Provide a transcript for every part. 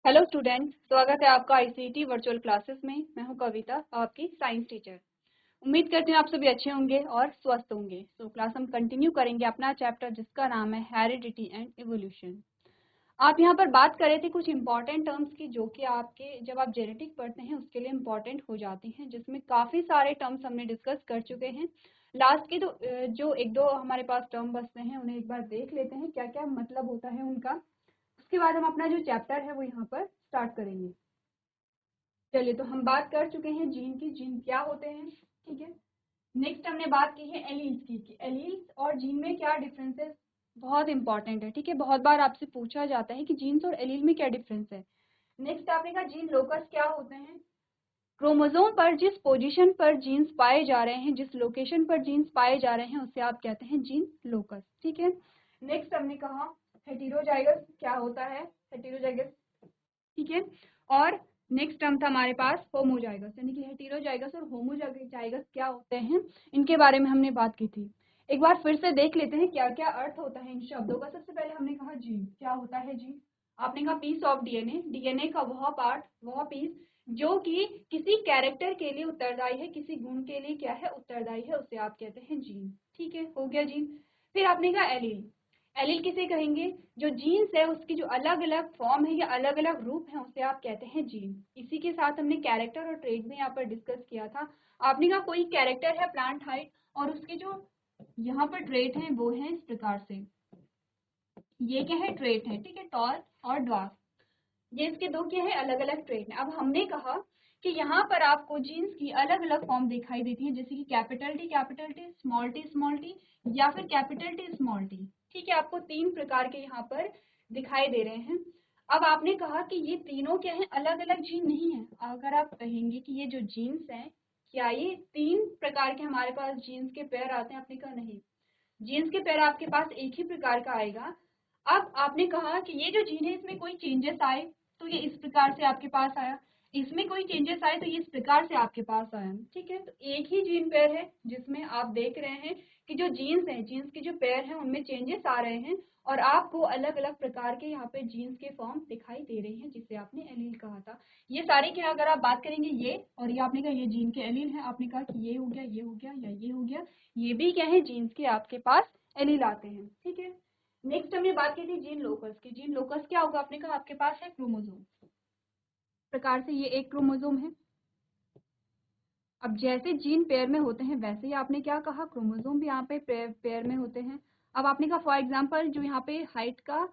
Hello student, स्वागत है आपका आईसीटी वर्चुअल क्लासेस में। मैं हूं कविता, आपकी साइंस टीचर। उम्मीद करती हूँ आप सभी अच्छे होंगे और स्वस्थ होंगे। तो क्लास हम कंटिन्यू करेंगे अपना चैप्टर जिसका नाम है हेरिडिटी एंड इवोल्यूशन। आप यहाँ पर बात कर रहे थे कुछ इंपॉर्टेंट टर्म्स की, जो कि आपके जब आप जेनेटिक पढ़ते हैं उसके लिए इंपॉर्टेंट हो जाती हैं, जिसमें काफ़ी सारे टर्म्स हमने डिस्कस कर चुके हैं। लास्ट के तो जो एक दो हमारे पास टर्म बचते हैं उन्हें एक बार देख लेते हैं क्या क्या मतलब होता है उनका। उसके बाद हम अपना जो चैप्टर है वो यहाँ पर स्टार्ट करेंगे। चलिए, तो हम बात कर चुके हैं जीन की, जीन क्या होते हैं, ठीक है। नेक्स्ट हमने बात की है एलील्स की, कि एलील्स और जीन में क्या डिफरेंसेस बहुत इंपॉर्टेंट है, ठीक है। बहुत बार आपसे पूछा जाता है कि जीन्स और एलील में क्या डिफरेंस है। नेक्स्ट आपने कहा जीन लोकस क्या होते हैं। क्रोमोसोम पर जिस पोजीशन पर जीन्स पाए जा रहे हैं, जिस लोकेशन पर जीन्स पाए जा रहे हैं, उसे आप कहते हैं जीन लोकस, ठीक है। नेक्स्ट हमने कहा हेटेरोजाइगस क्या होता है, हेटेरोजाइगस, ठीक है। और नेक्स्ट टर्म था हमारे पास होमोजाइगस, यानी कि हेटेरोजाइगस और होमोजाइगस क्या होते हैं, इनके बारे में हमने बात की थी। एक बार फिर से देख लेते हैं क्या क्या अर्थ होता है इन शब्दों का। सबसे पहले हमने कहा जीन क्या होता है। जीन आपने कहा पीस ऑफ डीएनए, डीएनए का वह पार्ट, वह पीस जो कि किसी कैरेक्टर के लिए उत्तरदायी है, किसी गुण के लिए क्या है उत्तरदायी है, उसे आप कहते हैं जीन, ठीक है, हो गया जीन। फिर आपने कहा एलील, एलील किसे कहेंगे, जो जीन्स है उसकी जो अलग अलग फॉर्म है या अलग अलग रूप है उसे आप कहते हैं जीन। इसी के साथ हमने कैरेक्टर और ट्रेट भी यहाँ पर डिस्कस किया था। आपने कहा कोई कैरेक्टर है प्लांट हाइट और उसके जो यहाँ पर ट्रेट हैं वो हैं इस प्रकार से, ये क्या है ट्रेट है, ठीक है, टॉल और ड्वार्फ, ये इसके दो क्या है अलग अलग ट्रेट हैं। अब हमने कहा कि यहाँ पर आपको जीन्स की अलग अलग फॉर्म दिखाई देती है, जैसे कि कैपिटल टी स्मॉल टी या फिर कैपिटल टी स्मॉल टी, ठीक है। आपको तीन प्रकार के यहाँ पर दिखाई दे रहे हैं। अब आपने कहा कि ये तीनों क्या है अलग अलग जीन नहीं है। अगर आप कहेंगे कि ये जो जीन्स हैं क्या ये तीन प्रकार के हमारे पास जीन्स के पेयर आते हैं, आपने कहा नहीं, जीन्स के पेयर आपके पास एक ही प्रकार का आएगा। अब आपने कहा कि ये जो जीन है इसमें कोई चेंजेस आए तो ये इस प्रकार से आपके पास आया, इसमें कोई चेंजेस आए तो ये इस प्रकार से आपके पास आया, ठीक है। तो एक ही जीन पेयर है जिसमें आप देख रहे हैं कि जो जीन्स हैं, जीन्स के जो पेयर हैं उनमें चेंजेस आ रहे हैं और आपको अलग अलग प्रकार के यहाँ पे जीन्स के फॉर्म दिखाई दे रहे हैं, जिसे आपने एलील कहा था। ये सारे क्या, अगर आप बात करेंगे ये और ये आपने कहा ये जीन के एलील है, आपने कहा कि ये हो गया, ये हो गया या ये हो गया, ये भी क्या है जीन्स के आपके पास एलील आते हैं, ठीक है। नेक्स्ट हमने बात की थी जीन लोकस की। जीन लोकस क्या होगा, आपने कहा आपके पास है क्रोमोसोम, प्रकार से ये एक क्रोमोसोम है। अब जैसे जीन पेयर में होते हैं वैसे ही आपने क्या कहा क्रोमोसोम भी यहाँ पे पेयर में होते हैं। अब आपने कहा फॉर एग्जांपल जो यहाँ पे हाइट का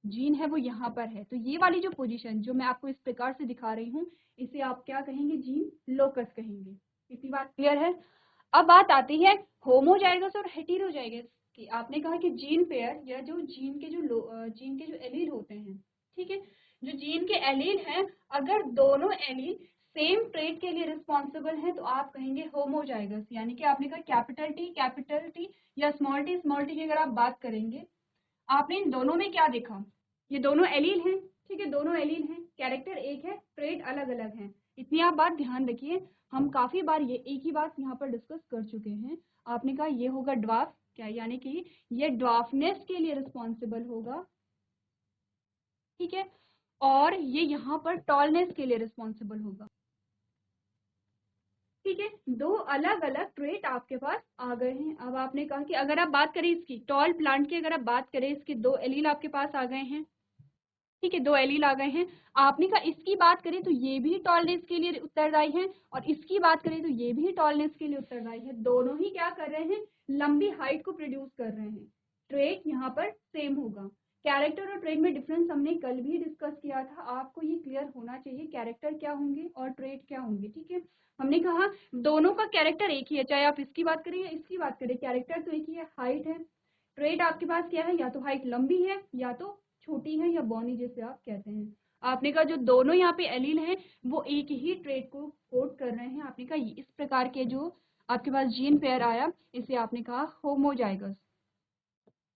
जीन है वो यहाँ पर है, तो ये वाली जो पोजीशन जो मैं आपको इस प्रकार से दिखा रही हूँ इसे आप क्या कहेंगे, जीन लोकस कहेंगे। इतनी बात क्लियर है। अब बात आती है होमोजाइगस और हेटेरोजाइगस की। आपने कहा कि जीन पेयर या जो जीन के जो एलील होते हैं, ठीक है, जो जीन के एलील हैं अगर दोनों एलील सेम ट्रेट के लिए रिस्पॉन्सिबल है तो आप कहेंगे होमोजाइगस, यानी कि आपने कहा कैपिटल टी या स्मॉल टी की अगर आप बात करेंगे, आपने इन दोनों में क्या देखा, ये दोनों एलील हैं, ठीक है, दोनों एलील हैं, कैरेक्टर एक है, ट्रेट अलग अलग हैं। इतनी आप बात ध्यान रखिए, हम काफी बार ये एक ही बात यहाँ पर डिस्कस कर चुके हैं। आपने कहा ये होगा ड्वार्फ, क्या यानी कि ये ड्वार्फनेस के लिए रिस्पॉन्सिबल होगा, ठीक है, और ये यहाँ पर टॉलनेस के लिए रिस्पॉन्सिबल होगा, ठीक है। दो अलग अलग ट्रेट आपके पास आ गए हैं। अब आपने कहा कि अगर आप बात करें इसकी टॉल प्लांट की, अगर आप बात करें इसके दो एलील आपके पास आ गए हैं, ठीक है, दो एलील आ गए हैं। आपने कहा इसकी बात करें तो ये भी टॉलनेस के लिए उत्तरदायी है और इसकी बात करें तो ये भी टॉलनेस के लिए उत्तरदायी है। दोनों ही क्या कर रहे हैं, लंबी हाइट को प्रोड्यूस कर रहे हैं। ट्रेट यहाँ पर सेम होगा। कैरेक्टर और ट्रेट में डिफरेंस हमने कल भी डिस्कस किया था, आपको ये क्लियर होना चाहिए कैरेक्टर क्या होंगे और ट्रेट क्या होंगे, ठीक है। हमने कहा दोनों का कैरेक्टर एक ही है, चाहे आप इसकी बात करें या इसकी बात करें, कैरेक्टर तो एक ही है, हाइट है। ट्रेट आपके पास क्या है, या तो हाइट लंबी है या तो छोटी है या बॉनी जिसे आप कहते हैं। आपने कहा जो दोनों यहाँ पे एलील हैं वो एक ही ट्रेट को कोड कर रहे हैं। आपने कहा इस प्रकार के जो आपके पास जीन पेयर आया इसे आपने कहा होमोजाइगस,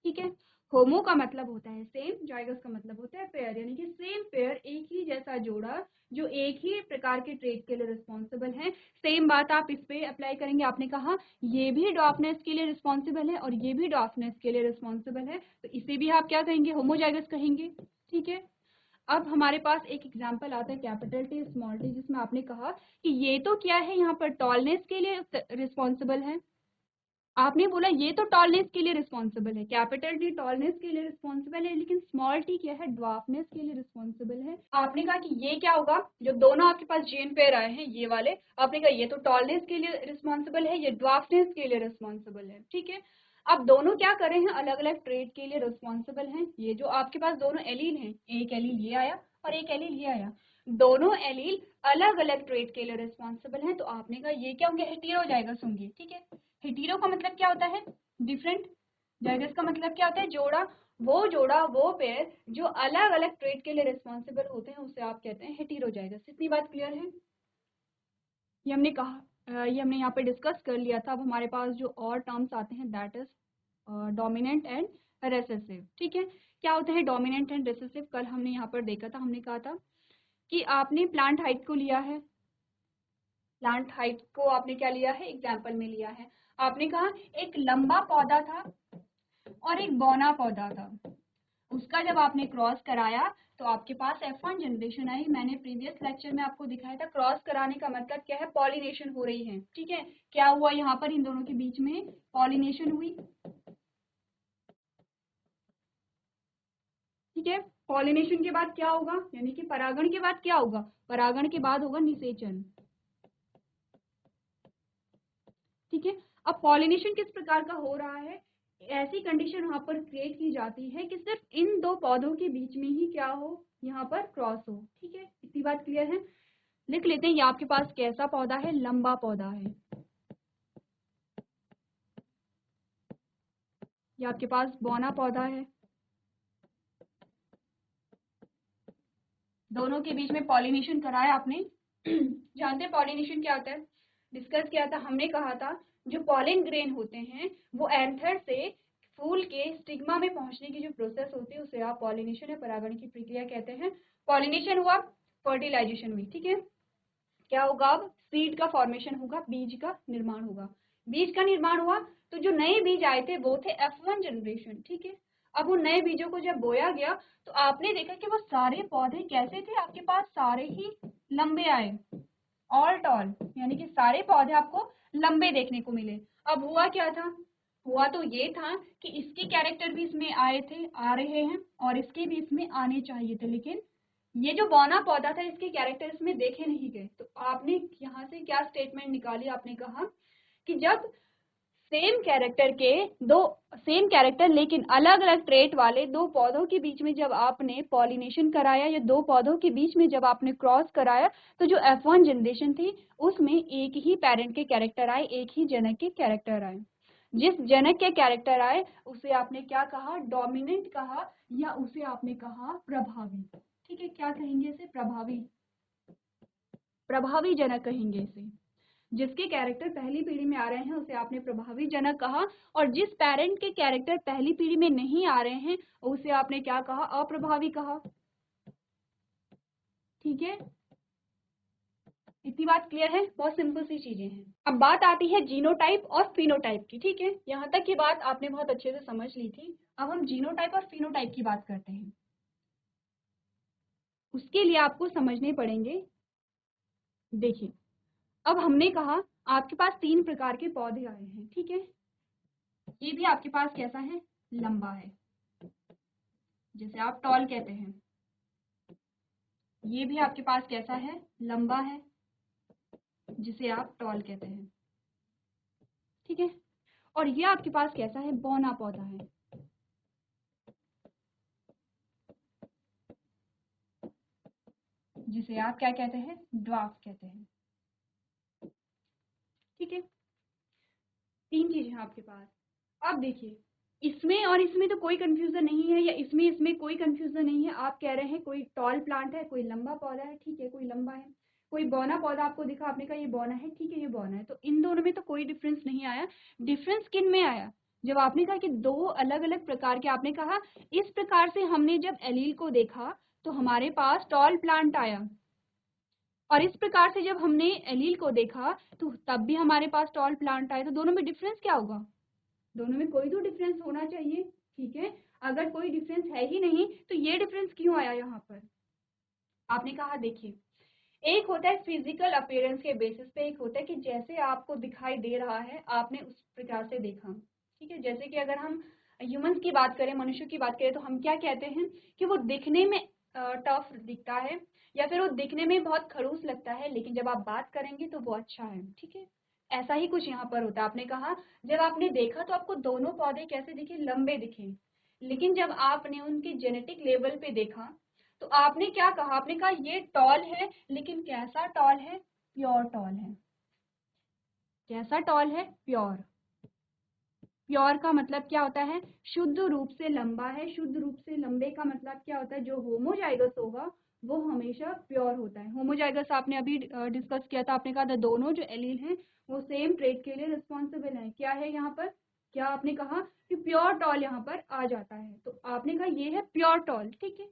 ठीक है। होमो का मतलब होता है सेम, जाइगस का मतलब होता है पेयर, यानी कि सेम पेयर, एक ही जैसा जोड़ा जो एक ही प्रकार के ट्रेट के लिए रिस्पॉन्सिबल है। सेम बात आप इस पे अप्लाई करेंगे। आपने कहा ये भी डॉर्फनेस के लिए रिस्पॉन्सिबल है और ये भी डॉर्फनेस के लिए रिस्पॉन्सिबल है, तो इसे भी आप क्या कहेंगे, होमोजाइगस कहेंगे, ठीक है। अब हमारे पास एक एग्जाम्पल आता है कैपिटल टी स्मॉल टी, जिसमें आपने कहा कि ये तो क्या है, यहाँ पर टॉलनेस के लिए रिस्पॉन्सिबल है। आपने बोला ये तो टॉलनेस के लिए रिस्पॉन्सिबल है, कैपिटल टी टॉलनेस के लिए रिस्पॉन्सिबल है, लेकिन स्मॉल टी क्या है, ड्वार्फनेस के लिए रिस्पॉन्सिबल है। आपने कहा कि ये क्या होगा, जो दोनों आपके पास जीन पेयर आए हैं ये वाले, आपने कहा ये तो टॉलनेस के लिए रिस्पॉन्सिबल है, ये ड्वार्फनेस के लिए रिस्पॉन्सिबल है, ठीक है। अब दोनों क्या कर रहे हैं, अलग अलग ट्रेट के लिए रिस्पॉन्सिबल हैं। ये जो आपके पास दोनों एलील हैं, एक एलील ये आया और एक एलील ये आया, दोनों एलील अलग अलग ट्रेट के लिए रिस्पॉन्सिबल हैं, तो आपने कहा ये क्या होंगे, हेटेरो जाइगस होंगे, ठीक है। हेटेरो का मतलब क्या होता है, डिफरेंट। जाइगस का मतलब क्या होता है, जोड़ा, वो पेयर जो अलग अलग ट्रेट के लिए रिस्पॉन्सिबल होते हैं उसे आप कहते हैं हेटेरोजाइगस। इतनी बात क्लियर है। ये हमने कहा, ये हमने यहाँ पे डिस्कस कर लिया था। अब हमारे पास जो और टर्म्स आते हैं, that is dominant and recessive, ठीक है। क्या होता है डोमिनेंट एंड रेसेसिव, कल हमने यहाँ पर देखा था। हमने कहा था कि आपने प्लांट हाइट को लिया है, प्लांट हाइट को आपने क्या लिया है, एग्जाम्पल में लिया है। आपने कहा एक लंबा पौधा था और एक बौना पौधा था, उसका जब आपने क्रॉस कराया तो आपके पास F1 जनरेशन आई। मैंने प्रीवियस लेक्चर में आपको दिखाया था, क्रॉस कराने का मतलब क्या है, पॉलिनेशन हो रही है, ठीक है। क्या हुआ यहाँ पर, इन दोनों के बीच में पॉलिनेशन हुई, ठीक है। पॉलिनेशन के बाद क्या होगा, यानी कि परागण के बाद क्या होगा, परागण के बाद होगा निषेचन, ठीक है। अब पॉलिनेशन किस प्रकार का हो रहा है, ऐसी कंडीशन वहां पर क्रिएट की जाती है कि सिर्फ इन दो पौधों के बीच में ही क्या हो, यहाँ पर क्रॉस हो, ठीक है। इतनी बात क्लियर है। लिख लेते हैं, ये आपके पास कैसा पौधा है, लंबा पौधा है। ये आपके पास बौना पौधा है। दोनों के बीच में पॉलिनेशन कराया आपने। जानते हैं पॉलिनेशन क्या होता है, डिस्कस किया था। हमने कहा था जो पॉलिन ग्रेन होते हैं वो एंथर से फूल के स्टिग्मा में पहुंचने की जो प्रोसेस होती है उसे आप पॉलिनेशन या परागण की प्रक्रिया कहते हैं। पॉलिनेशन हुआ, फर्टिलाइजेशन हुई, ठीक है। क्या होगा, अब सीड का फॉर्मेशन होगा, बीज का निर्माण होगा। बीज का निर्माण हुआ तो जो नए बीज आए थे वो थे F1 जनरेशन, ठीक है। अब उन नए बीजों को जब बोया गया तो आपने देखा कि वो सारे पौधे कैसे थे, आपके पास सारे ही लंबे आए, ऑल टॉल, यानी कि सारे पौधे आपको लंबे देखने को मिले। अब हुआ क्या था, हुआ तो ये था कि इसके कैरेक्टर भी इसमें आए थे, आ रहे हैं, और इसके भी इसमें आने चाहिए थे, लेकिन ये जो बौना पौधा था इसके कैरेक्टर इसमें देखे नहीं गए। तो आपने यहाँ से क्या स्टेटमेंट निकाली, आपने कहा कि जब सेम कैरेक्टर के दो, सेम कैरेक्टर लेकिन अलग अलग ट्रेट वाले दो पौधों के बीच में जब आपने पॉलिनेशन कराया या दो पौधों के बीच में जब आपने क्रॉस कराया तो जो F1 जनरेशन थी उसमें एक ही पेरेंट के कैरेक्टर आए, एक ही जनक के कैरेक्टर आए। जिस जनक के कैरेक्टर आए उसे आपने क्या कहा, डोमिनेंट कहा, या उसे आपने कहा प्रभावी, ठीक है। क्या कहेंगे इसे, प्रभावी, प्रभावी जनक कहेंगे इसे। जिसके कैरेक्टर पहली पीढ़ी में आ रहे हैं उसे आपने प्रभावी जनक कहा, और जिस पेरेंट के कैरेक्टर पहली पीढ़ी में नहीं आ रहे हैं उसे आपने क्या कहा, अप्रभावी कहा, ठीक है। इतनी बात क्लियर है, बहुत सिंपल सी चीजें हैं। अब बात आती है जीनोटाइप और फिनोटाइप की, ठीक है। यहाँ तक की बात आपने बहुत अच्छे से समझ ली थी। अब हम जीनोटाइप और फिनोटाइप की बात करते हैं। उसके लिए आपको समझने पड़ेंगे। देखिए, अब हमने कहा आपके पास तीन प्रकार के पौधे आए हैं, ठीक है। ये भी आपके पास कैसा है, लंबा है, जिसे आप टॉल कहते हैं। ये भी आपके पास कैसा है, लंबा है, जिसे आप टॉल कहते हैं, ठीक है। और ये आपके पास कैसा है, बौना पौधा है, जिसे आप क्या कहते हैं, ड्वार्फ कहते हैं, ठीक है। तीन चीजें हैं आपके पास। अब देखिए, इसमें और इसमें तो कोई कंफ्यूजन नहीं है, या इसमें इसमें कोई कंफ्यूजन नहीं है। आप कह रहे हैं कोई टॉल प्लांट है, कोई लंबा पौधा है, ठीक है, कोई लंबा है। कोई बौना पौधा आपको दिखा, आपने कहा ये बौना है, ठीक है, ये बौना है। तो इन दोनों में तो कोई डिफरेंस नहीं आया। डिफरेंस किन में आया, जब आपने कहा कि दो अलग अलग प्रकार के, आपने कहा इस प्रकार से हमने जब एलील को देखा तो हमारे पास टॉल प्लांट आया, और इस प्रकार से जब हमने एलील को देखा तो तब भी हमारे पास टॉल प्लांट आए। तो दोनों में डिफरेंस क्या होगा, दोनों में कोई तो डिफरेंस होना चाहिए, ठीक है। अगर कोई डिफरेंस है ही नहीं तो ये डिफरेंस क्यों आया यहाँ पर, आपने कहा देखिए, एक होता है फिजिकल अपीयरेंस के बेसिस पे, एक होता है कि जैसे आपको दिखाई दे रहा है आपने उस प्रकार से देखा। ठीक है, जैसे कि अगर हम ह्यूमंस की बात करें, मनुष्य की बात करें, तो हम क्या कहते हैं कि वो दिखने में टफ दिखता है या फिर वो दिखने में बहुत खड़ूस लगता है, लेकिन जब आप बात करेंगे तो वो अच्छा है। ठीक है, ऐसा ही कुछ यहाँ पर होता है। आपने कहा जब आपने देखा तो आपको दोनों पौधे कैसे दिखे, लंबे दिखे, लेकिन जब आपने उनके जेनेटिक लेवल पे देखा तो आपने क्या कहा, आपने कहा ये टॉल है, लेकिन कैसा टॉल है, प्योर टॉल है। कैसा टॉल है, प्योर। प्योर का मतलब क्या होता है, शुद्ध रूप से लंबा है। शुद्ध रूप से लंबे का मतलब क्या होता है, जो होमोजाइगस होगा वो हमेशा प्योर होता है। होमोजाइगस आपने अभी डिस्कस किया था, आपने कहा था दोनों जो एलील हैं वो सेम ट्रेट के लिए रिस्पॉन्सिबल है। क्या है यहाँ पर, क्या आपने कहा कि प्योर टॉल यहाँ पर आ जाता है, तो आपने कहा ये है प्योर टॉल। ठीक है,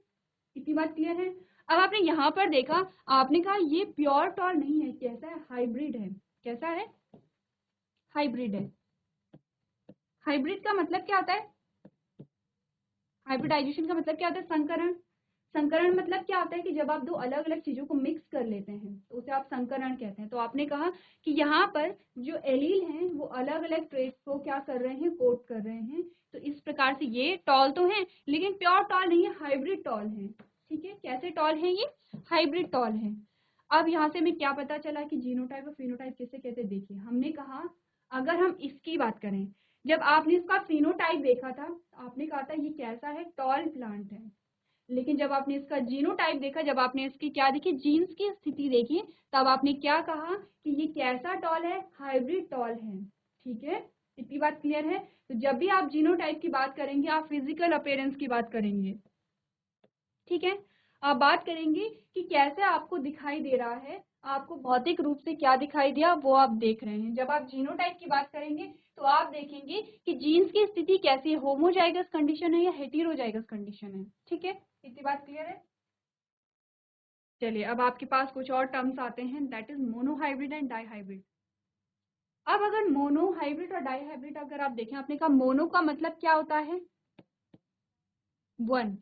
इतनी बात क्लियर है। अब आपने यहाँ पर देखा, आपने कहा ये प्योर टॉल नहीं है, कैसा है, हाइब्रिड है। कैसा है, हाइब्रिड है। हाइब्रिड का मतलब क्या होता है, हाइब्रिडाइजेशन का मतलब क्या होता है, संकरण। संकरण मतलब क्या होता है कि जब आप दो अलग अलग चीजों को मिक्स कर लेते हैं तो उसे आप संकरण कहते हैं। तो आपने कहा कि यहाँ पर जो एलील हैं वो अलग अलग ट्रेट्स को क्या कर रहे हैं, कोड कर रहे हैं। तो इस प्रकार से ये टॉल तो है लेकिन प्योर टॉल नहीं है, हाइब्रिड टॉल है। ठीक है, कैसे टॉल है, ये हाइब्रिड टॉल है। अब यहाँ से हमें क्या पता चला कि जीनोटाइप और फिनोटाइप किसे कहते हैं। देखिए, हमने कहा अगर हम इसकी बात करें, जब आपने इसका फिनोटाइप देखा था आपने कहा था ये कैसा है, टॉल प्लांट है। लेकिन जब आपने इसका जीनोटाइप देखा, जब आपने इसकी क्या देखी, जीन्स की स्थिति देखी, तब आपने क्या कहा कि ये कैसा टॉल है, हाइब्रिड टॉल है। ठीक है, इतनी बात क्लियर है। तो जब भी आप जीनोटाइप की बात करेंगे आप फिजिकल अपीयरेंस की बात करेंगे। ठीक है, आप बात करेंगे कि कैसे आपको दिखाई दे रहा है, आपको भौतिक रूप से क्या दिखाई दिया वो आप देख रहे हैं। जब आप जीनोटाइप की बात करेंगे तो आप देखेंगे कि जीन्स की स्थिति कैसी है, होमोजाइगस कंडीशन है या हेटेरोजाइगस कंडीशन है। ठीक है, इतनी बात क्लियर है। चलिए, अब आपके पास कुछ और टर्म्स आते हैं, that is monohybrid and dihybrid. अब अगर मोनोहाइब्रिड और डाईहाइब्रिड अगर आप देखें, आपने कहा मोनो का मतलब क्या होता है, वन।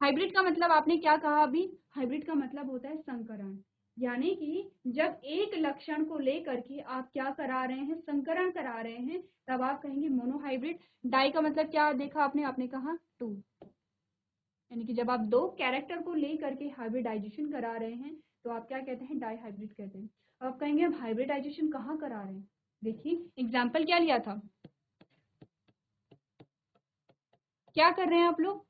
हाइब्रिड का मतलब आपने क्या कहा अभी, हाइब्रिड का मतलब होता है संकरण। यानी कि जब एक लक्षण को लेकर के आप क्या करा रहे हैं, संकरण करा रहे हैं, तब आप कहेंगे मोनोहाइब्रिड। डाई का मतलब क्या देखा आपने, आपने कहा टू। यानी कि जब आप दो कैरेक्टर को लेकर के हाइब्रिडाइजेशन करा रहे हैं तो आप क्या कहते हैं, डाई हाइब्रिड कहते हैं। आप कहेंगे हम हाइब्रिडाइजेशन कहाँ करा रहे हैं, देखिए एग्जाम्पल क्या लिया था, क्या कर रहे हैं आप लोग,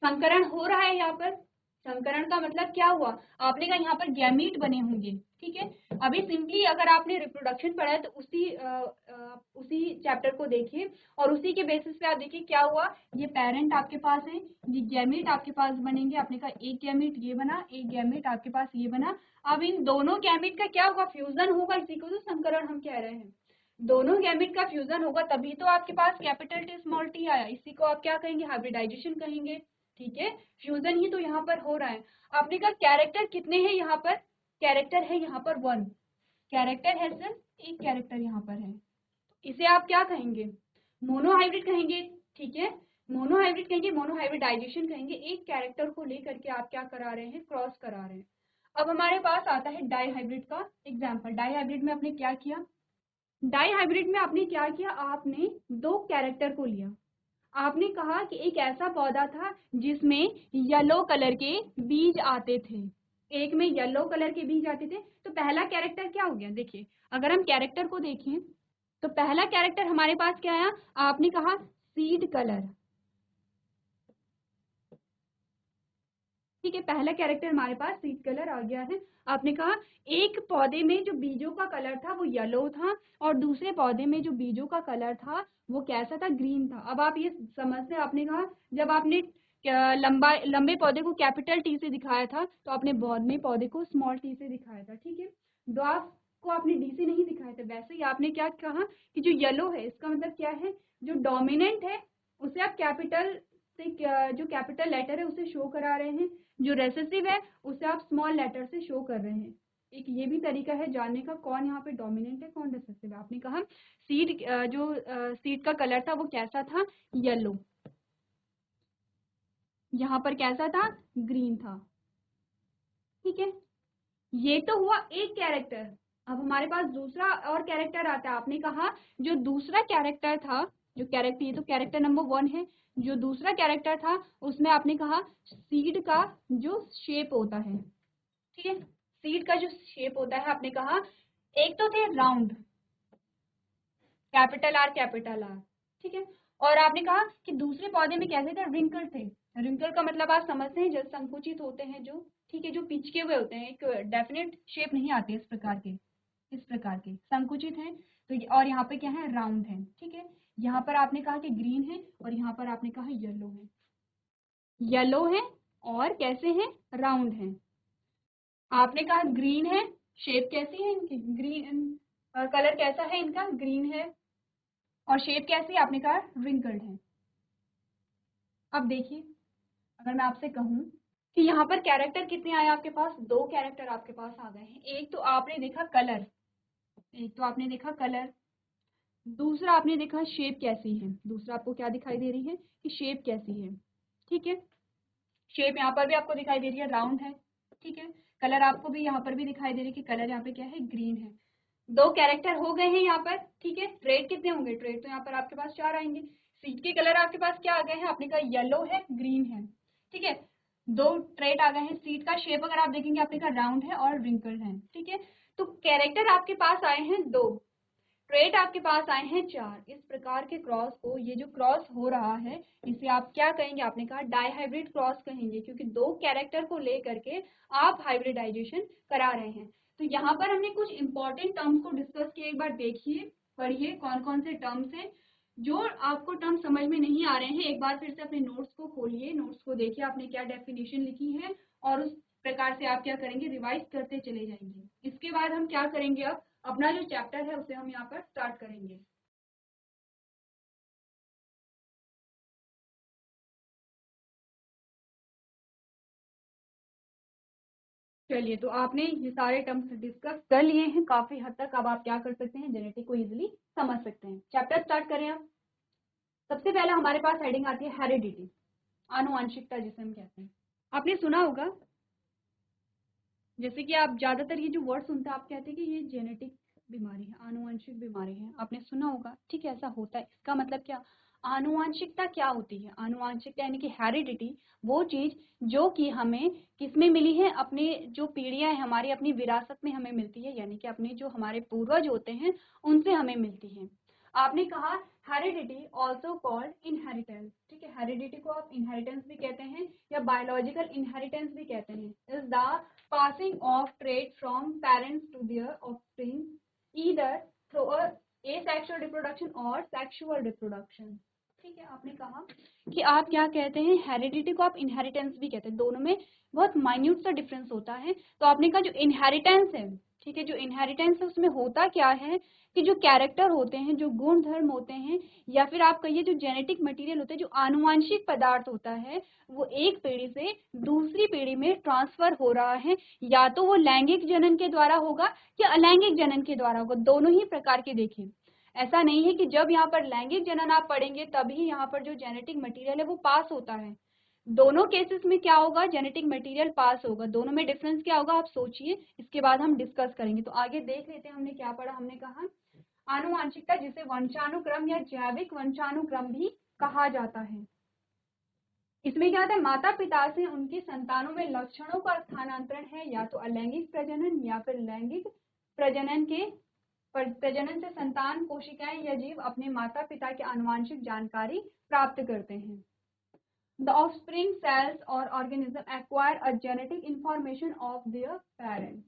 संकरण हो रहा है यहाँ पर। संकरण का मतलब क्या हुआ, आपने कहा यहाँ पर गैमीट बने होंगे। ठीक है, अभी सिंपली अगर आपने रिप्रोडक्शन पढ़ा है तो उसी चैप्टर को देखिए और उसी के बेसिस पे आप देखिए क्या हुआ। ये पेरेंट आपके पास है, ये गैमीट आपके पास बनेंगे। आपने कहा एक गैमीट ये बना, एक गैमीट आपके पास ये बना। अब इन दोनों गैमीट का क्या होगा, फ्यूजन होगा, इसी को तो संकरण हम कह रहे हैं। दोनों गैमीट का फ्यूजन होगा तभी तो आपके पास कैपिटल टी स्मॉल टी आया, इसी को आप क्या कहेंगे, हाइब्रिडाइजेशन कहेंगे। ठीक है, फ्यूजन ही तो यहाँ पर हो रहा है। आपने कहा कैरेक्टर कितने हैं यहाँ पर, कैरेक्टर है यहाँ पर वन, कैरेक्टर है सिर्फ एक कैरेक्टर यहाँ पर है, इसे आप क्या कहेंगे, मोनोहाइब्रिड कहेंगे। ठीक है, मोनोहाइब्रिड कहेंगे, मोनोहाइब्रिडाइजेशन कहेंगे। एक कैरेक्टर को लेकर के आप क्या करा रहे हैं, क्रॉस करा रहे हैं। अब हमारे पास आता है डाईहाइब्रिड का एग्जाम्पल। डाईहाइब्रिड में आपने क्या किया, डाईहाइब्रिड में आपने क्या किया, आपने दो कैरेक्टर को लिया। आपने कहा कि एक ऐसा पौधा था जिसमें येलो कलर के बीज आते थे, एक में येलो कलर के बीज आते थे। तो पहला कैरेक्टर क्या हो गया, देखिए अगर हम कैरेक्टर को देखें तो पहला कैरेक्टर हमारे पास क्या आया, आपने कहा सीड कलर। ठीक है, पहला कैरेक्टर हमारे पास सीड कलर आ गया है। आपने कहा एक पौधे में जो बीजों का कलर था वो येलो था और दूसरे पौधे में जो बीजों का कलर था वो कैसा था, ग्रीन था। अब आप ये समझते, आपने कहा जब आपने लंबे पौधे को कैपिटल टी से दिखाया था तो आपने बौने पौधे को स्मॉल टी से दिखाया था। ठीक है, ड्वार्फ को आपने डी से नहीं दिखाया था। वैसे ही आपने क्या कहा कि जो येलो है इसका मतलब क्या है, जो डोमिनेंट है उसे आप कैपिटल से, जो कैपिटल लेटर है उसे शो करा रहे हैं, जो रेसेसिव है उसे आप स्मॉल लेटर से शो कर रहे हैं। एक ये भी तरीका है जानने का कौन यहाँ पे डोमिनेंट है कौन रेसेसिव है। आपने कहा सीड, जो सीड का कलर था वो कैसा था, येलो, यहाँ पर कैसा था, ग्रीन था। ठीक है, ये तो हुआ एक कैरेक्टर। अब हमारे पास दूसरा और कैरेक्टर आता है। आपने कहा जो दूसरा कैरेक्टर था, जो कैरेक्टर, ये तो कैरेक्टर नंबर 1 है। जो दूसरा कैरेक्टर था उसमें आपने कहा सीड का जो शेप होता है, ठीक है, सीड का जो शेप होता है, आपने कहा एक तो थे राउंड, कैपिटल आर, ठीक है, और आपने कहा कि दूसरे पौधे में कैसे थे, रिंकल थे। रिंकल का मतलब आप समझते हैं, जो संकुचित होते हैं, जो, ठीक है, जो पिचके हुए होते हैं, एक डेफिनेट शेप नहीं आते इस प्रकार के संकुचित हैं। तो और यहाँ पे क्या है, राउंड है, ठीक है। यहाँ पर आपने कहा कि ग्रीन है और यहाँ पर आपने कहा येलो है, येलो है और कैसे हैं, राउंड है। आपने कहा ग्रीन है, शेप कैसी है इनकी, ग्रीन, कलर कैसा है इनका, ग्रीन है, और शेप कैसी है, आपने कहा रिंकल्ड है। अब देखिए, अगर मैं आपसे कहूँ कि यहाँ पर कैरेक्टर कितने आए आपके पास, 2 कैरेक्टर आपके पास आ गए हैं। एक तो आपने देखा कलर, दूसरा आपने देखा शेप कैसी है, दूसरा आपको क्या दिखाई दे रही है कि शेप कैसी है, ठीक है। शेप यहाँ पर भी आपको दिखाई दे रही है, राउंड है, ठीक है। कलर आपको भी यहाँ पर भी दिखाई दे रही है कि कलर यहाँ पे क्या है, ग्रीन है। 2 कैरेक्टर हो गए हैं यहाँ पर, ठीक है। ट्रेड कितने होंगे, ट्रेड तो यहाँ पर आपके पास 4 आएंगे। सीट के कलर आपके पास क्या आ गए हैं, आपने कहा येलो है, ग्रीन है, ठीक है। 2 ट्रेड आ गए हैं। सीट का शेप अगर आप देखेंगे, आपने कहा राउंड है और रिंकल है, ठीक है। तो कैरेक्टर आपके पास आए हैं 2, ट्रेट आपके पास आए हैं 4। इस प्रकार के क्रॉस को, ये जो क्रॉस हो रहा है, इसे आप क्या कहेंगे, आपने कहा डाइहाइब्रिड क्रॉस कहेंगे, क्योंकि 2 कैरेक्टर को लेकर के आप हाइब्रिडाइजेशन करा रहे हैं। तो यहाँ पर हमने कुछ इंपॉर्टेंट टर्म्स को डिस्कस किए, एक बार देखिए, पढ़िए कौन कौन से टर्म्स हैं। जो आपको टर्म समझ में नहीं आ रहे हैं, एक बार फिर से अपने नोट्स को खोलिए, नोट्स को देखिए आपने क्या डेफिनेशन लिखी है, और उस प्रकार से आप क्या करेंगे, रिवाइज करते चले जाएंगे। इसके बाद हम क्या करेंगे, अब अपना जो चैप्टर है उसे हम यहाँ पर स्टार्ट करेंगे। चलिए, तो आपने ये सारे टर्म्स डिस्कस कर लिए हैं काफी हद तक। अब आप क्या कर सकते हैं, जेनेटिक को इजीली समझ सकते हैं। चैप्टर स्टार्ट करें आप। सबसे पहला हमारे पास हेडिंग आती है हेरिडिटी, आनुवंशिकता जिसे हम कहते हैं। आपने सुना होगा, जैसे कि आप ज्यादातर ये जो वर्ड सुनते हैं, आप कहते हैं कि ये जेनेटिक बीमारी है, आनुवंशिक बीमारी है, आपने सुना होगा, ठीक है, ऐसा होता है। इसका मतलब क्या, आनुवंशिकता क्या होती है, आनुवंशिकता यानी कि हेरिडिटी, वो चीज जो कि हमें किसमें मिली है, अपने जो पीढ़ियां हैं हमारी, अपनी विरासत में हमें मिलती है, यानी कि अपने जो हमारे पूर्वज होते हैं उनसे हमें मिलती है। आपने कहा हेरिडिटी ऑल्सो कॉल्ड इनहेरिटेंस, ठीक है। हेरिडिटी को आप इनहेरिटेंस भी कहते हैं या बायोलॉजिकल इनहेरिटेंस भी कहते हैं। Is the passing of trait from parents to their offspring either through a asexual reproduction or sexual reproduction, ठीक है। आपने कहा कि आप क्या कहते हैं, हेरिडिटी को आप इनहेरिटेंस भी कहते हैं, दोनों में बहुत माइन्यूट सा डिफरेंस होता है। तो आपने कहा जो इनहेरिटेंस है, ठीक है, जो इनहेरिटेंस है उसमें होता क्या है कि जो कैरेक्टर होते हैं, जो गुण धर्म होते हैं, या फिर आप कहिए जो जेनेटिक मटेरियल होता है, जो आनुवांशिक पदार्थ होता है, वो एक पीढ़ी से दूसरी पीढ़ी में ट्रांसफर हो रहा है। या तो वो लैंगिक जनन के द्वारा होगा या अलैंगिक जनन के द्वारा होगा, दोनों ही प्रकार के देखें। ऐसा नहीं है कि जब यहाँ पर लैंगिक जनन आप पढ़ेंगे तभी यहाँ पर जो जेनेटिक मटेरियल है वो पास होता है। दोनों केसेस में क्या होगा, जेनेटिक मटेरियल पास होगा। दोनों में डिफरेंस क्या होगा, आप सोचिए, इसके बाद हम डिस्कस करेंगे। तो आगे देख लेते हैं, हमने क्या पढ़ा। हमने कहा आनुवांशिकता, जिसे वंशानुक्रम या जैविक वंशानुक्रम भी कहा जाता है। इसमें क्या होता है, माता पिता से उनकी संतानों में लक्षणों का स्थानांतरण है, या तो अलैंगिक प्रजनन या फिर लैंगिक प्रजनन के प्रजनन से संतान कोशिकाएं या जीव अपने माता पिता की आनुवांशिक जानकारी प्राप्त करते हैं। The offspring cells or organism acquire a genetic information of their parents.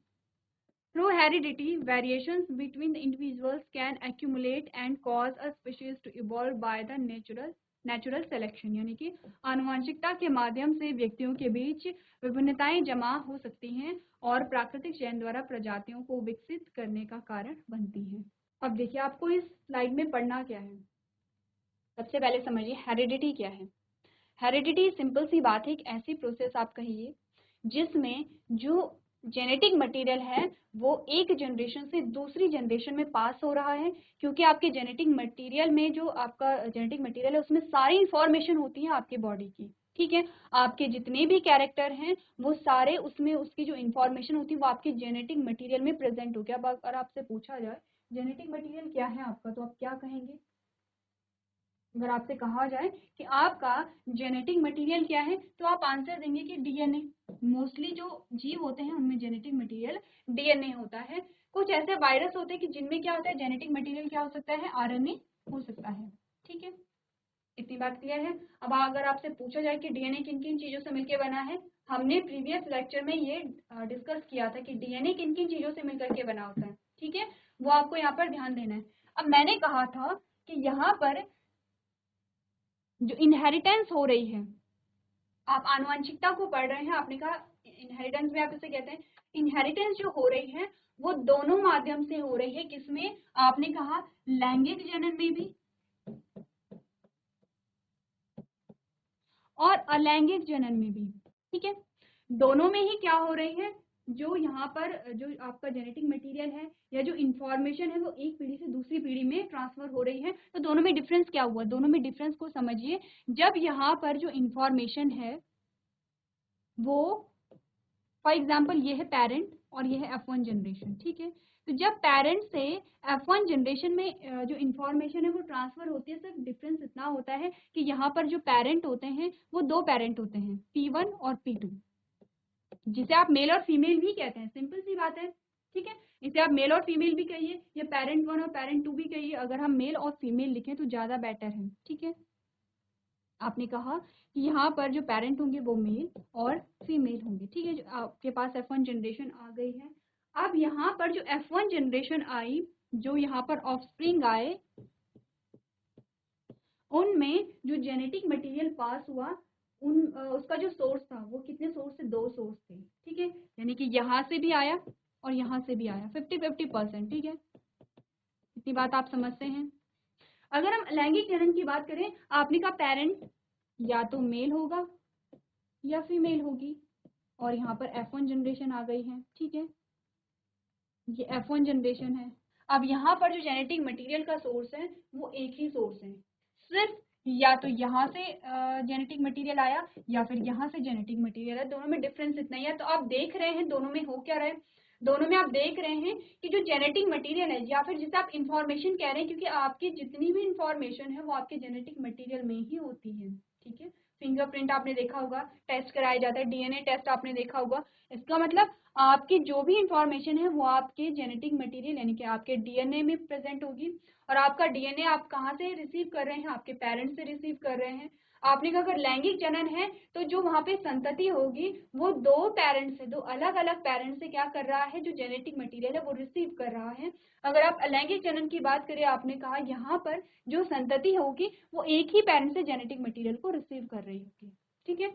Through heredity, variations between the individuals can accumulate and cause a species to evolve by the natural selection, यानी कि आनुवांशिकता के माध्यम से व्यक्तियों के बीच विभिन्नताएं जमा हो सकती हैं और प्राकृतिक चयन द्वारा प्रजातियों को विकसित करने का कारण बनती हैं। अब देखिए, आपको इस स्लाइड में पढ़ना क्या है। सबसे पहले समझिए हेरिडिटी क्या है। हेरिडिटी सिंपल सी बात है, एक ऐसी प्रोसेस आप कहिए जिसमें जो जेनेटिक मटेरियल है वो एक जनरेशन से दूसरी जनरेशन में पास हो रहा है। क्योंकि आपके जेनेटिक मटेरियल में, जो आपका जेनेटिक मटेरियल है, उसमें सारी इंफॉर्मेशन होती है आपके बॉडी की, ठीक है। आपके जितने भी कैरेक्टर हैं वो सारे उसमें उसकी जो इंफॉर्मेशन होती है वो आपके जेनेटिक मटेरियल में प्रेजेंट होगी। अब अगर आपसे पूछा जाए जेनेटिक मटेरियल क्या है आपका, तो आप क्या कहेंगे? अगर आपसे कहा जाए कि आपका जेनेटिक मटेरियल क्या है, तो आप आंसर देंगे कि डीएनए। मोस्टली जो जीव होते हैं उनमें जेनेटिक मटेरियल डीएनए होता है। कुछ ऐसे वायरस होते हैं कि जिनमें क्या होता है, जेनेटिक मटेरियल क्या हो सकता है, आरएनए हो सकता है। ठीक है, इतनी बात क्लियर है। अब अगर आपसे पूछा जाए कि डीएनए किन किन चीजों से मिलकर बना है, हमने प्रीवियस लेक्चर में ये डिस्कस किया था कि डीएनए किन किन चीजों से मिलकर के बना होता है। ठीक है, वो आपको यहाँ पर ध्यान देना है। अब मैंने कहा था कि यहाँ पर जो इनहेरिटेंस हो रही है, आप आनुवंशिकता को पढ़ रहे हैं, आपने कहा इनहेरिटेंस में आप इसे कहते हैं। इनहेरिटेंस जो हो रही है वो दोनों माध्यम से हो रही है। किसमें? आपने कहा लैंगिक जनन में भी और अलैंगिक जनन में भी। ठीक है, दोनों में ही क्या हो रही है, जो यहाँ पर जो आपका जेनेटिक मटेरियल है या जो इंफॉर्मेशन है वो एक पीढ़ी से दूसरी पीढ़ी में ट्रांसफर हो रही है। तो दोनों में डिफरेंस क्या हुआ, दोनों में डिफरेंस को समझिए। जब यहाँ पर जो इंफॉर्मेशन है वो, फॉर एग्जाम्पल ये है पेरेंट और ये है F1 जनरेशन। ठीक है, तो जब पेरेंट से F1 जनरेशन में जो इंफॉर्मेशन है वो ट्रांसफर होती है, सिर्फ डिफरेंस इतना होता है कि यहाँ पर जो पेरेंट होते हैं वो दो पेरेंट होते हैं, P1 और P2, जिसे आप मेल और फीमेल भी कहते हैं। सिंपल सी बात है। ठीक है, इसे आप मेल और फीमेल भी कहिए या पेरेंट 1 और पेरेंट 2 भी कहिए। अगर हम मेल और फीमेल लिखें तो ज्यादा बेटर है। ठीक है, आपने कहा कि यहाँ पर जो पेरेंट होंगे वो मेल और फीमेल होंगे। ठीक है, जो आपके पास F1 जनरेशन आ गई है। अब यहाँ पर जो F1 जनरेशन आई, जो यहाँ पर ऑफस्प्रिंग आए, उनमें जो जेनेटिक मटेरियल पास हुआ उसका जो सोर्स था वो कितने सोर्स थे, दो सोर्स थे। ठीक है, यानी कि यहाँ से भी आया और यहाँ से भी आया, 50-50%। ठीक है, इतनी बात आप समझते हैं। अगर हम लैंगिक जनन की बात करें, आपने कहा पेरेंट या तो मेल होगा या फीमेल होगी, और यहाँ पर F1 जनरेशन आ गई है। ठीक है, ये F1 जनरेशन है। अब यहाँ पर जो जेनेटिक मटेरियल का सोर्स है वो एक ही सोर्स है, सिर्फ या तो यहाँ से जेनेटिक मटेरियल आया या फिर यहाँ से जेनेटिक मटेरियल है, दोनों में डिफरेंस इतना ही है। तो आप देख रहे हैं दोनों में हो क्या रहा है, दोनों में आप देख रहे हैं कि जो जेनेटिक मटेरियल है या फिर जिसे आप इंफॉर्मेशन कह रहे हैं, क्योंकि आपकी जितनी भी इंफॉर्मेशन है वो आपके जेनेटिक मटेरियल में ही होती है। ठीक है, फिंगरप्रिंट आपने देखा होगा, टेस्ट कराया जाता है, डीएनए टेस्ट आपने देखा होगा। इसका मतलब आपकी जो भी इंफॉर्मेशन है वो आपके जेनेटिक मटेरियल यानी कि आपके डीएनए में प्रेजेंट होगी। और आपका डीएनए आप कहाँ से रिसीव कर रहे हैं, आपके पेरेंट्स से रिसीव कर रहे हैं। आपने कहा अगर लैंगिक जनन है तो जो वहाँ पे संतति होगी वो दो पेरेंट्स से, दो अलग अलग पेरेंट्स से क्या कर रहा है, जो जेनेटिक मटेरियल है वो रिसीव कर रहा है। अगर आप अलैंगिक जनन की बात करें, आपने कहा यहाँ पर जो संतति होगी वो एक ही पेरेंट से जेनेटिक मटेरियल को रिसीव कर रही होगी। ठीक है,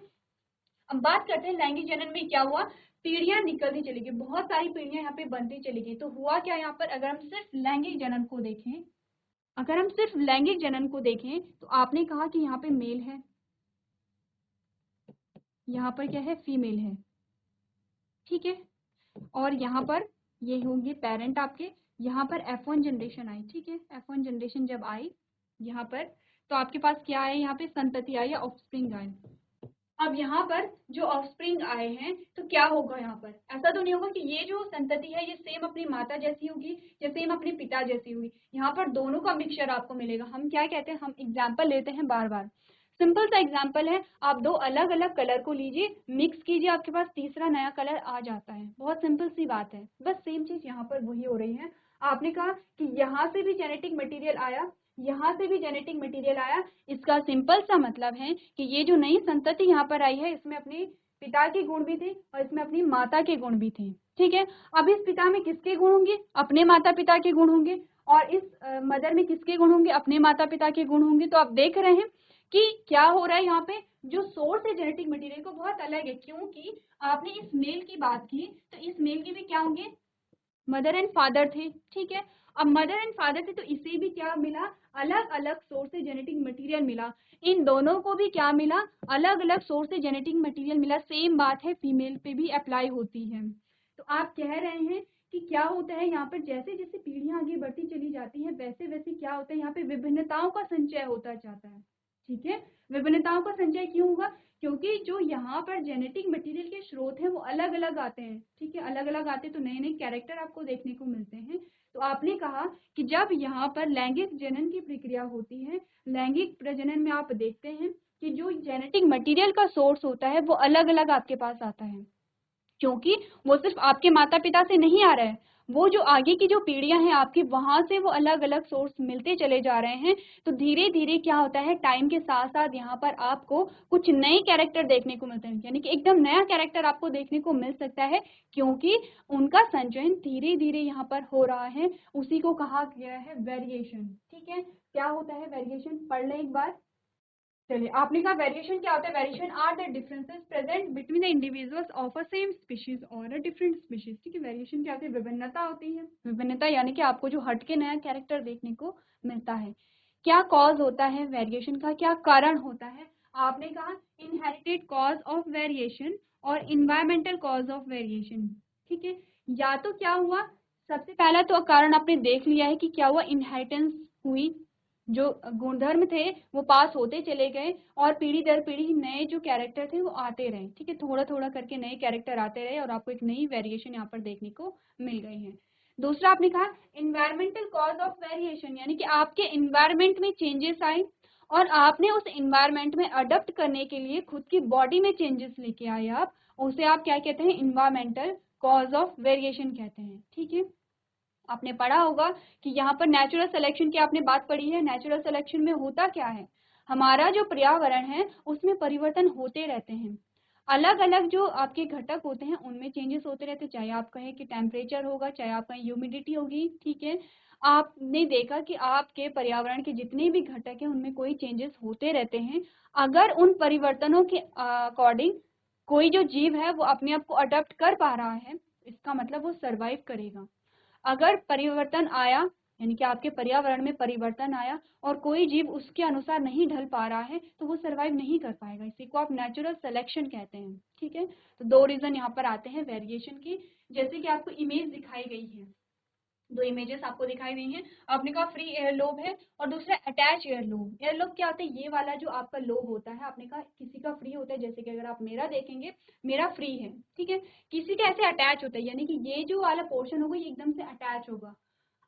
अब बात करते हैं लैंगिक जनन में क्या हुआ, पीढ़ियां निकलती चली गई, बहुत सारी पीढ़ियां यहाँ पे बनती चली गई। तो हुआ क्या यहाँ पर, अगर हम सिर्फ लैंगिक जनन को देखें, अगर हम सिर्फ लैंगिक जनन को देखें तो आपने कहा कि यहाँ पे मेल है, यहाँ पर क्या है, फीमेल है। ठीक है, और यहाँ पर ये होंगे पेरेंट आपके। यहाँ पर F1 जनरेशन आई। ठीक है, F1 जनरेशन जब आई यहाँ पर, तो आपके पास क्या आया, यहाँ पे संतति आई या ऑफस्प्रिंग आए। अब यहाँ पर जो ऑफस्प्रिंग आए हैं तो क्या होगा, यहाँ पर ऐसा तो नहीं होगा कि ये जो संतति है ये सेम अपनी माता जैसी होगी या सेम अपने पिता जैसी होगी। यहाँ पर दोनों का मिक्सचर आपको मिलेगा। हम क्या कहते हैं, हम एग्जाम्पल लेते हैं बार बार। सिंपल सा एग्जाम्पल है, आप दो अलग अलग कलर को लीजिए, मिक्स कीजिए, आपके पास तीसरा नया कलर आ जाता है। बहुत सिंपल सी बात है, बस सेम चीज यहाँ पर वही हो रही है। आपने कहा कि यहाँ से भी जेनेटिक मटेरियल आया, यहाँ से भी जेनेटिक मटेरियल आया। इसका सिंपल सा मतलब है कि ये जो नई संतति यहाँ पर आई है इसमें अपने पिता के गुण भी थे और इसमें अपनी माता के गुण भी थे। ठीक है, अब इस पिता में किसके गुण होंगे, अपने माता पिता के गुण होंगे, और इस मदर में किसके गुण होंगे, अपने माता पिता के गुण होंगे। तो आप देख रहे हैं कि क्या हो रहा है, यहाँ पे जो सोर्स है जेनेटिक मटेरियल को बहुत अलग है। क्योंकि आपने इस मेल की बात की तो इस मेल के भी क्या होंगे, मदर एंड फादर थे। ठीक है, अब मदर एंड फादर थे तो इसे भी क्या मिला, अलग अलग सोर्स से जेनेटिक मटेरियल मिला। इन दोनों को भी क्या मिला, अलग अलग सोर्स से जेनेटिक मटेरियल मिला। सेम बात है फीमेल पे भी अप्लाई होती है। तो आप कह रहे हैं कि क्या होता है यहाँ पर, जैसे जैसे पीढ़ियां आगे बढ़ती चली जाती हैं वैसे वैसे क्या होता है, यहाँ पे विभिन्नताओं का संचय होता जाता है। ठीक है। विभिन्नताओं का संचय क्यों होगा? क्योंकि जो यहाँ पर जेनेटिक मटेरियल के स्रोत हैं वो अलग अलग आते हैं। ठीक है, अलग अलग आते हैं तो नए नए कैरेक्टर आपको देखने को मिलते हैं। तो आपने कहा कि जब यहाँ पर लैंगिक जनन की प्रक्रिया होती है, लैंगिक प्रजनन में आप देखते हैं कि जो जेनेटिक मटेरियल का सोर्स होता है वो अलग अलग आपके पास आता है, क्योंकि वो सिर्फ आपके माता पिता से नहीं आ रहा है, वो जो आगे की जो पीढ़ियां हैं आपकी, वहां से वो अलग अलग सोर्स मिलते चले जा रहे हैं। तो धीरे धीरे क्या होता है, टाइम के साथ साथ यहाँ पर आपको कुछ नए कैरेक्टर देखने को मिलते हैं, यानी कि एकदम नया कैरेक्टर आपको देखने को मिल सकता है, क्योंकि उनका संचयन धीरे धीरे यहाँ पर हो रहा है। उसी को कहा गया है वेरिएशन। ठीक है, क्या होता है वेरिएशन, पढ़ लें एक बार। चलिए, आपने कहा वेरिएशन क्या होता है? Variation are the differences present between the individuals of a same species और अ डिफरेंट स्पीशीज। ठीक है, वेरिएशन क्या होती है? विभिन्नता होती है। विभिन्नता यानी कि आपको जो हटके नया कैरेक्टर देखने को मिलता है। क्या कॉज होता है वेरिएशन का, क्या कारण होता है? आपने कहा इनहेरिटेड कॉज ऑफ वेरिएशन और इन्वायरमेंटल कॉज ऑफ वेरिएशन। ठीक है, या तो क्या हुआ, सबसे पहला तो कारण आपने देख लिया है कि क्या हुआ, इनहेरिटेंस हुई, जो गुणधर्म थे वो पास होते चले गए और पीढ़ी दर पीढ़ी नए जो कैरेक्टर थे वो आते रहे। ठीक है, थोड़ा थोड़ा करके नए कैरेक्टर आते रहे और आपको एक नई वेरिएशन यहाँ पर देखने को मिल गई है। दूसरा आपने कहा इन्वायरमेंटल कॉज ऑफ वेरिएशन, यानी कि आपके इन्वायरमेंट में चेंजेस आए और आपने उस इन्वायरमेंट में अडॉप्ट करने के लिए खुद की बॉडी में चेंजेस लेके आए आप, उसे आप क्या कहते हैं? इन्वायरमेंटल कॉज ऑफ वेरिएशन कहते हैं। ठीक है, आपने पढ़ा होगा कि यहाँ पर नेचुरल सिलेक्शन की आपने बात पढ़ी है। नेचुरल सिलेक्शन में होता क्या है, हमारा जो पर्यावरण है उसमें परिवर्तन होते रहते हैं, अलग अलग जो आपके घटक होते हैं उनमें चेंजेस होते रहते हैं, चाहे आप कहें कि टेम्परेचर होगा, चाहे आप कहें ह्यूमिडिटी होगी। ठीक है, आपने देखा कि आपके पर्यावरण के जितने भी घटक हैं उनमें कोई चेंजेस होते रहते हैं। अगर उन परिवर्तनों के अकॉर्डिंग कोई जो जीव है वो अपने आप को अडॉप्ट कर पा रहा है, इसका मतलब वो सर्वाइव करेगा। अगर परिवर्तन आया, यानी कि आपके पर्यावरण में परिवर्तन आया और कोई जीव उसके अनुसार नहीं ढल पा रहा है, तो वो सरवाइव नहीं कर पाएगा। इसी को आप नेचुरल सिलेक्शन कहते हैं। ठीक है, तो दो रीजन यहाँ पर आते हैं वेरिएशन की, जैसे कि आपको इमेज दिखाई गई है, दो इमेजेस आपको दिखाई गई हैं। आपने कहा फ्री एयर लोब है और दूसरा attach air lobe. Air lobe क्या होता है? ये वाला जो आपका लोब होता है, आपने कहा किसी का फ्री होता है, जैसे कि अगर आप मेरा देखेंगे, मेरा फ्री है। ठीक है, किसी का ऐसे अटैच होता है, यानी कि ये जो वाला पोर्शन होगा ये एकदम से अटैच होगा।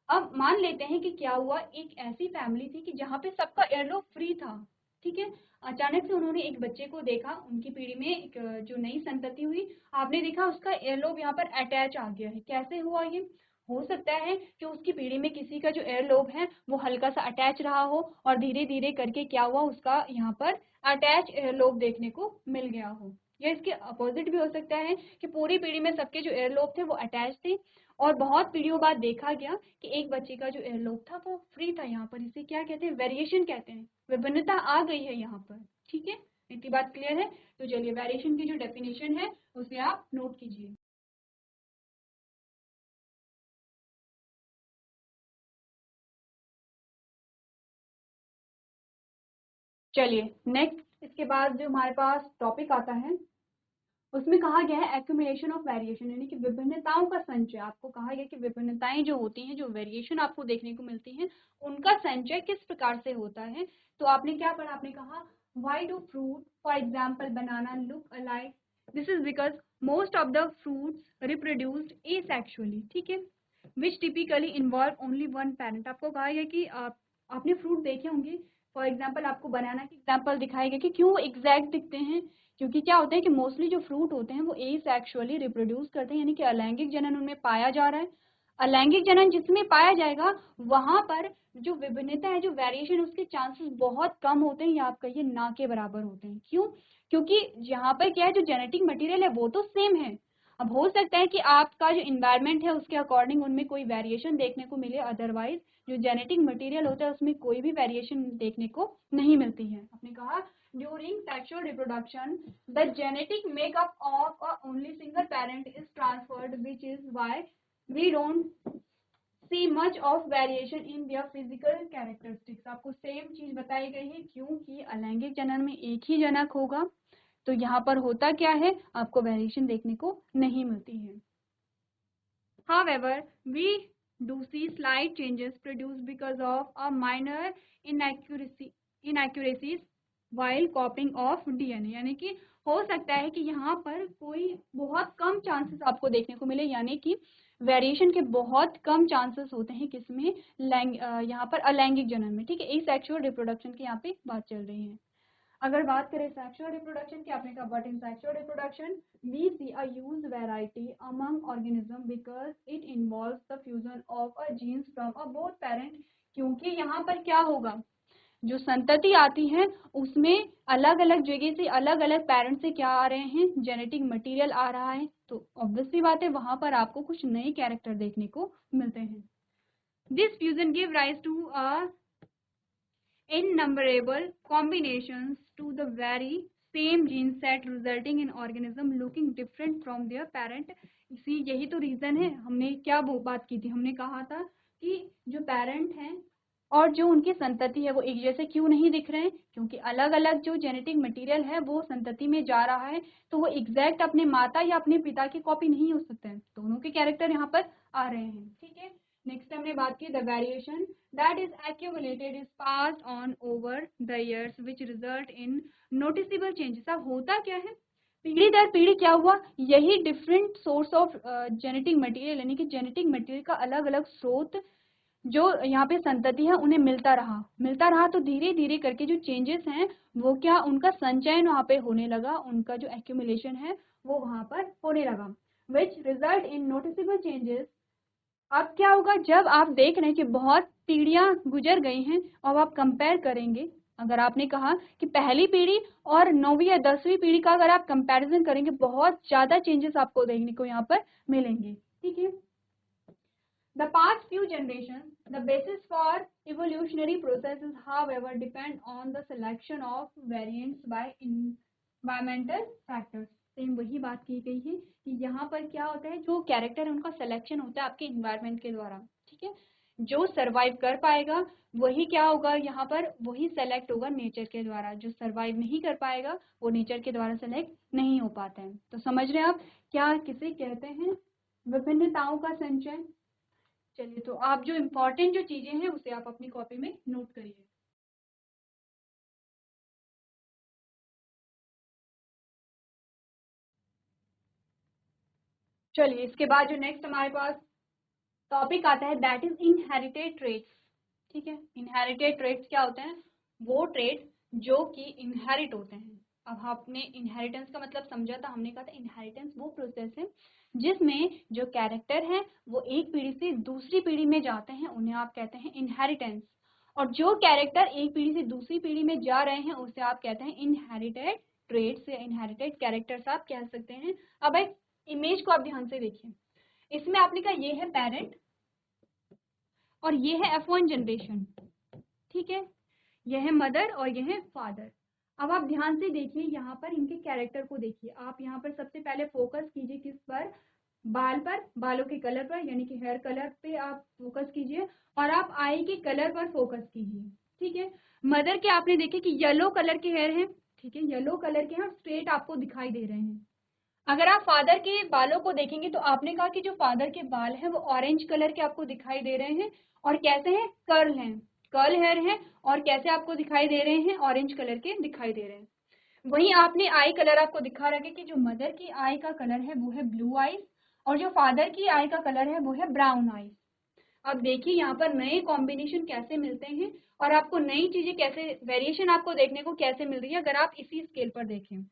अब मान लेते हैं कि क्या हुआ, एक ऐसी फैमिली थी कि जहाँ पे सबका एयरलोब फ्री था। ठीक है, अचानक से उन्होंने एक बच्चे को देखा, उनकी पीढ़ी में एक जो नई संतति हुई, आपने देखा उसका एयरलोब यहाँ पर अटैच आ गया है। कैसे हुआ ये? हो सकता है कि उसकी पीढ़ी में किसी का जो एयरलोब है वो हल्का सा अटैच रहा हो और धीरे धीरे करके क्या हुआ, उसका यहाँ पर अटैच एयरलोब देखने को मिल गया हो। या इसके अपोजिट भी हो सकता है कि पूरी पीढ़ी में सबके जो एयरलोब थे वो अटैच थे और बहुत पीढ़ियों बाद देखा गया कि एक बच्चे का जो एयरलोब था वो फ्री था। यहाँ पर इसे क्या कहते हैं? वेरिएशन कहते हैं। विभिन्नता आ गई है यहाँ पर। ठीक है, इतनी बात क्लियर है? तो चलिए, वेरिएशन की जो डेफिनेशन है उसे आप नोट कीजिए। चलिए नेक्स्ट, इसके बाद जो हमारे पास टॉपिक आता है उसमें कहा गया है एक्यूमुलेशन ऑफ वेरिएशन, यानी कि विभिन्नताओं का संचय। आपको कहा गया कि विभिन्नताएं जो होती हैं, जो वेरिएशन आपको देखने को मिलती हैं, उनका संचय किस प्रकार से होता है। तो आपने क्या पढ़ा? आपने कहा why do fruit for example banana look alike, this is because most of the fruits reproduced asexually. ठीक है, which typically involve only one parent. आपको कहा गया कि आपने फ्रूट देखे होंगे, फॉर एग्जाम्पल आपको बनाना की एग्जाम्पल दिखाई गया कि क्यों एग्जैक्ट दिखते हैं, क्योंकि क्या होता है कि मोस्टली जो फ्रूट होते हैं वो एसेक्सुअली रिप्रोड्यूस करते हैं, यानी कि अलैंगिक जनन उनमें पाया जा रहा है। अलैंगिक जनन जिसमें पाया जाएगा वहां पर जो विभिन्नता है, जो वेरिएशन, उसके चांसेस बहुत कम होते हैं, या आप कहिए ना के बराबर होते हैं। क्यों? क्योंकि यहाँ पर क्या है, जो जेनेटिक मटेरियल है वो तो सेम है। अब हो सकता है कि आपका जो इन्वायरमेंट है उसके अकॉर्डिंग उनमें कोई वेरिएशन देखने को मिले, अदरवाइज जो जेनेटिक मटेरियल होता है उसमें कोई भी वेरिएशन देखने को नहीं मिलती है। आपने कहा during sexual reproduction the genetic makeup of a only single parent is transferred, which is why we don't see much of variation in their physical characteristics। आपको सेम चीज बताई गई है, क्योंकि अलैंगिक जनन में एक ही जनक होगा, तो यहाँ पर होता क्या है, आपको वेरिएशन देखने को नहीं मिलती है। However, we do see slight changes produced because of a minor inaccuracies while कॉपिंग of DNA, यानी कि हो सकता है कि यहाँ पर कोई बहुत कम चांसेस आपको देखने को मिले, यानी कि वेरिएशन के बहुत कम चांसेस होते हैं किसमें, यहाँ पर अलैंगिक जनन में, ठीक है। एसेक्सुअल रिप्रोडक्शन की यहाँ पे बात चल रही है। अगर बात करें सेक्सुअल रिप्रोडक्शन की, आपने कहा what in sexual reproduction, we see a huge variety among organism because it involves the fusion of a genes from a both parent, क्योंकि यहाँ पर क्या होगा, जो संतति आती है उसमें अलग अलग जगह से अलग अलग पेरेंट से क्या आ रहे हैं, जेनेटिक मटेरियल आ रहा है, तो ऑब्वियसली बात है वहां पर आपको कुछ नए कैरेक्टर देखने को मिलते हैं। This fusion give rise to a innumerable combinations to the very same gene set resulting in organism looking different from their parent। इसी यही तो रीजन है, हमने क्या वो बात की थी, हमने कहा था कि जो पेरेंट हैं और जो उनकी संतति है वो एक जैसे क्यों नहीं दिख रहे हैं, क्योंकि अलग अलग जो जेनेटिक मटेरियल है वो संतति में जा रहा है, तो वो एग्जैक्ट अपने माता या अपने पिता की कॉपी नहीं हो सकते हैं, दोनों के कैरेक्टर यहाँ पर आ रहे हैं, ठीक है। नेक्स्ट हमने बात की the variation that is accumulated is passed on over the years which result in noticeable changes। अब होता क्या है, पीढ़ी दर पीढ़ी क्या हुआ, यही different source of genetic material, यानी कि जेनेटिक मटेरियल का अलग अलग स्रोत जो यहाँ पे संतति है उन्हें मिलता रहा तो धीरे धीरे करके जो चेंजेस हैं वो क्या, उनका संचयन वहाँ पे होने लगा, उनका जो एक्यूमुलेशन है वो वहाँ पर होने लगा, which result in noticeable changes. अब क्या होगा, जब आप देख रहे हैं कि बहुत पीढ़ियां गुजर गई हैं और आप कंपेयर करेंगे, अगर आपने कहा कि पहली पीढ़ी और 9वीं या 10वीं पीढ़ी का अगर आप कंपैरिजन करेंगे बहुत ज्यादा चेंजेस आपको देखने को यहाँ पर मिलेंगे, ठीक है। The past few generations, the basis for evolutionary processes, however, depend on the selection of variants by environmental factors। Same वही बात की गई है कि यहाँ पर क्या होता है, जो कैरेक्टर है उनका सिलेक्शन होता है आपके इन्वायरमेंट के द्वारा, ठीक है। जो सरवाइव कर पाएगा वही क्या होगा, यहाँ पर वही सेलेक्ट होगा नेचर के द्वारा, जो सरवाइव नहीं कर पाएगा वो नेचर के द्वारा सेलेक्ट नहीं हो पाता है। तो समझ रहे हैं आप क्या किसे कहते हैं, विभिन्नताओं का संचय। चलिए, तो आप जो इम्पोर्टेंट जो चीजें हैं उसे आप अपनी कॉपी में नोट करिए। चलिए, इसके बाद जो नेक्स्ट हमारे पास टॉपिक आता है दैट इज इनहेरिटेड ट्रेट्स, ठीक है। इनहेरिटेड ट्रेट्स क्या होते हैं, वो ट्रेट्स जो कि इनहेरिट होते हैं। अब आपने इनहेरिटेंस का मतलब समझा था, हमने कहा था इनहेरिटेंस वो प्रोसेस है जिसमें जो कैरेक्टर है वो एक पीढ़ी से दूसरी पीढ़ी में जाते हैं, उन्हें आप कहते हैं इनहेरिटेंस, और जो कैरेक्टर एक पीढ़ी से दूसरी पीढ़ी में जा रहे हैं उसे आप कहते हैं इनहेरिटेड ट्रेट्स या इनहेरिटेड कैरेक्टर्स आप कह सकते हैं। अब एक इमेज को आप ध्यान से देखिए, इसमें आपने कहा ये है पेरेंट और ये है F1 जनरेशन, ठीक है। यह है मदर और यह है फादर। अब आप ध्यान से देखिए, यहाँ पर इनके कैरेक्टर को देखिए, आप यहाँ पर सबसे पहले फोकस कीजिए किस पर, बाल पर, बालों के कलर पर, यानी कि हेयर कलर पे आप फोकस कीजिए, और आप आई के कलर पर फोकस कीजिए, ठीक है। मदर के आपने देखे कि येलो कलर के हेयर हैं, ठीक है, येलो कलर के हैं और स्ट्रेट आपको दिखाई दे रहे हैं। अगर आप फादर के बालों को देखेंगे तो आपने कहा कि जो फादर के बाल हैं वो ऑरेंज कलर के आपको दिखाई दे रहे हैं, और कैसे हैं, कर्ल हैं, कर्ल हेयर हैं, और कैसे आपको दिखाई दे रहे हैं, ऑरेंज कलर के दिखाई दे रहे हैं। वहीं आपने आई कलर आपको दिखा रखा कि जो मदर की आई का कलर है वो है ब्लू आईज, और जो फादर की आई का कलर है वो है ब्राउन आईज। अब देखिए यहाँ पर नए कॉम्बिनेशन कैसे मिलते हैं और आपको नई चीजें कैसे, वेरिएशन आपको देखने को कैसे मिल रही है अगर आप इसी स्केल पर देखें।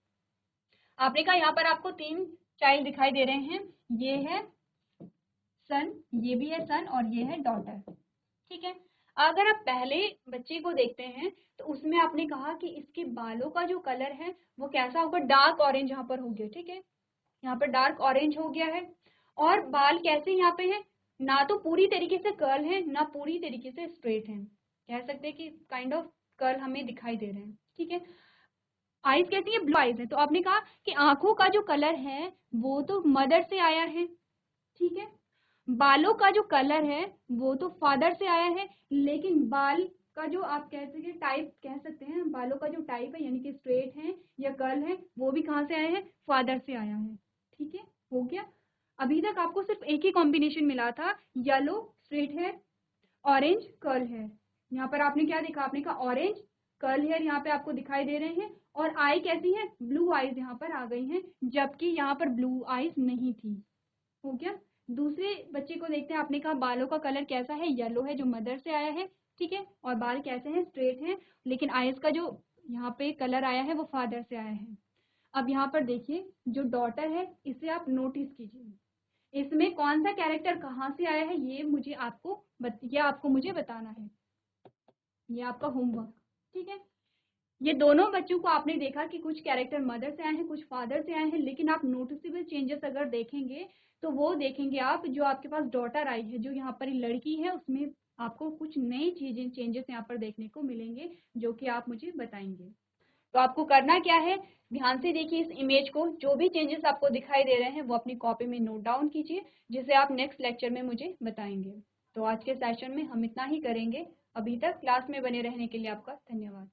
आपने कहा यहाँ पर आपको 3 चाइल्ड दिखाई दे रहे हैं, ये है सन, ये भी है सन, और ये है डॉटर, ठीक है। अगर आप पहले बच्चे को देखते हैं तो उसमें आपने कहा कि इसके बालों का जो कलर है वो कैसा होगा, डार्क ऑरेंज यहाँ पर हो गया, ठीक है, यहाँ पर डार्क ऑरेंज हो गया है, और बाल कैसे यहाँ पे है, ना तो पूरी तरीके से कर्ल है ना पूरी तरीके से स्ट्रेट है, कह सकते हैं कि काइंड ऑफ कर्ल हमें दिखाई दे रहे हैं, ठीक है। आईज कैसी है, ब्लू आईज है, तो आपने कहा कि आंखों का जो कलर है वो तो मदर से आया है, ठीक है। बालों का जो कलर है वो तो फादर से आया है, लेकिन बाल का जो आप कह सकते टाइप कह सकते हैं, बालों का जो टाइप है यानी कि स्ट्रेट है या कर्ल है वो भी कहाँ से आया है, फादर से आया है, ठीक है, हो गया। अभी तक आपको सिर्फ एक ही कॉम्बिनेशन मिला था, येलो स्ट्रेट है, ऑरेंज कर्ल है। यहाँ पर आपने क्या देखा, आपने कहा ऑरेंज कर्ल हेयर यहाँ पे आपको दिखाई दे रहे हैं, और आई कैसी है, ब्लू आईज यहाँ पर आ गई हैं, जबकि यहाँ पर ब्लू आईज नहीं थी। हो गया। दूसरे बच्चे को देखते हैं, आपने कहा बालों का कलर कैसा है, येलो है, जो मदर से आया है, ठीक है, और बाल कैसे हैं, स्ट्रेट हैं, लेकिन आईज का जो यहाँ पे कलर आया है वो फादर से आया है। अब यहाँ पर देखिए, जो डॉटर है इसे आप नोटिस कीजिए, इसमें कौन सा कैरेक्टर कहाँ से आया है, ये आपको मुझे बताना है। ये आपका होमवर्क, ठीक है। ये दोनों बच्चों को आपने देखा कि कुछ कैरेक्टर मदर से आए हैं, कुछ फादर से आए हैं, लेकिन आप नोटिसेबल चेंजेस अगर देखेंगे तो वो देखेंगे आप, जो आपके पास डॉटर आई है, जो यहाँ पर लड़की है, उसमें आपको कुछ नई चीजें, चेंजेस यहाँ पर देखने को मिलेंगे, जो कि आप मुझे बताएंगे। तो आपको करना क्या है, ध्यान से देखिए इस इमेज को, जो भी चेंजेस आपको दिखाई दे रहे हैं वो अपनी कॉपी में नोट डाउन कीजिए, जिसे आप नेक्स्ट लेक्चर में मुझे बताएंगे। तो आज के सेशन में हम इतना ही करेंगे। अभी तक क्लास में बने रहने के लिए आपका धन्यवाद।